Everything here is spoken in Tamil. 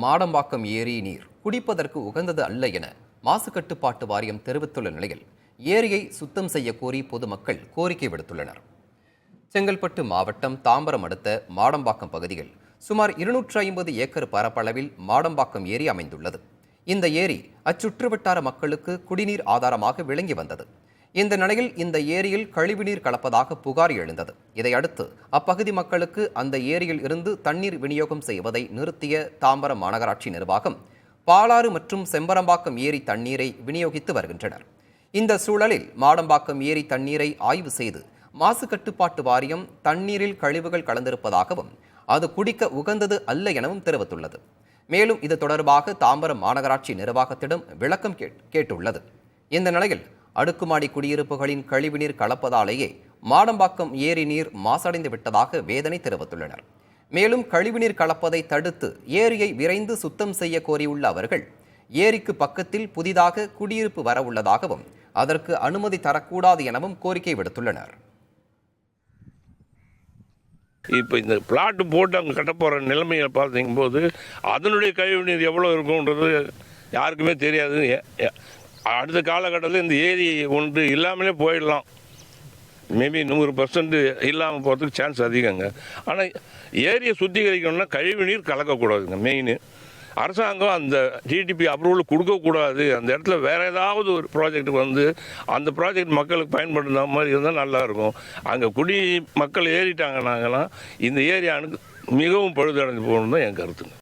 மாடம்பாக்கம் ஏரி நீர் குடிப்பதற்கு உகந்தது அல்ல என மாசு கட்டுப்பாட்டு வாரியம் தெரிவித்துள்ள நிலையில் ஏரியை சுத்தம் செய்ய கோரி பொதுமக்கள் கோரிக்கை விடுத்துள்ளனர். செங்கல்பட்டு மாவட்டம் தாம்பரம் அடுத்த மாடம்பாக்கம் பகுதியில் சுமார் 250 ஏக்கர் பரப்பளவில் மாடம்பாக்கம் ஏரி அமைந்துள்ளது. இந்த ஏரி அச்சுற்றுவட்டார மக்களுக்கு குடிநீர் ஆதாரமாக விளங்கி வந்தது. இந்த நிலையில் இந்த ஏரியில் கழிவுநீர் கலப்பதாக புகார் எழுந்தது. இதையடுத்து அப்பகுதி மக்களுக்கு அந்த ஏரியில் இருந்து தண்ணீர் விநியோகம் செய்வதை நிறுத்திய தாம்பரம் மாநகராட்சி நிர்வாகம் பாலாறு மற்றும் செம்பரம்பாக்கம் ஏரி தண்ணீரை விநியோகித்து வருகின்றனர். இந்த சூழலில் மாடம்பாக்கம் ஏரி தண்ணீரை ஆய்வு செய்து மாசு கட்டுப்பாட்டு வாரியம் தண்ணீரில் கழிவுகள் கலந்திருப்பதாகவும் அது குடிக்க உகந்தது அல்ல எனவும் தெரிவித்துள்ளது. மேலும் இது தொடர்பாக தாம்பரம் மாநகராட்சி நிர்வாகத்திடம் விளக்கம் கேட்டுள்ளது. இந்த நிலையில் அடுக்குமாடி குடியிருப்புகளின் கழிவுநீர் கலப்பதாலேயே மாடம்பாக்கம் ஏரி நீர் மாசடைந்து விட்டதாக வேதனை தெரிவித்துள்ளனர். மேலும் கழிவுநீர் கலப்பதை தடுத்து ஏரியை விரைந்து சுத்தம் செய்ய கோரியுள்ள அவர்கள் ஏரிக்கு பக்கத்தில் புதிதாக குடியிருப்பு வர உள்ளதாகவும் அதற்கு அனுமதி தரக்கூடாது எனவும் கோரிக்கை விடுத்துள்ளனர். இப்போ இந்த பிளாட்டு போட்டு அங்கே கட்ட போகிற நிலைமையை பார்த்திங்கும் போது அதனுடைய கழிவுநீர் எவ்வளோ இருக்கும்ன்றது யாருக்குமே தெரியாது. அடுத்த காலகட்டத்தில் இந்த ஏரி ஒன்று இல்லாமலே போயிடலாம். மேபி 100% இல்லாமல் போகிறதுக்கு சான்ஸ் அதிகங்க. ஆனால் ஏரியை சுத்திகரிக்கணும்னா கழிவுநீர் கலக்கக்கூடாதுங்க. மெயின் அரசாங்கம் அந்த ஜிடிபி அப்ரூவல் கொடுக்கக்கூடாது. அந்த இடத்துல வேறு ஏதாவது ஒரு ப்ராஜெக்ட் வந்து அந்த ப்ராஜெக்ட் மக்களுக்கு பயன்படுத்த மாதிரி இருந்தால் நல்லாயிருக்கும். அங்கே மக்கள் ஏறிட்டாங்கன்னாங்கன்னா இந்த ஏரியானுக்கு மிகவும் பழுதடைஞ்சு போகணுன்னு தான் என் கருத்துங்க.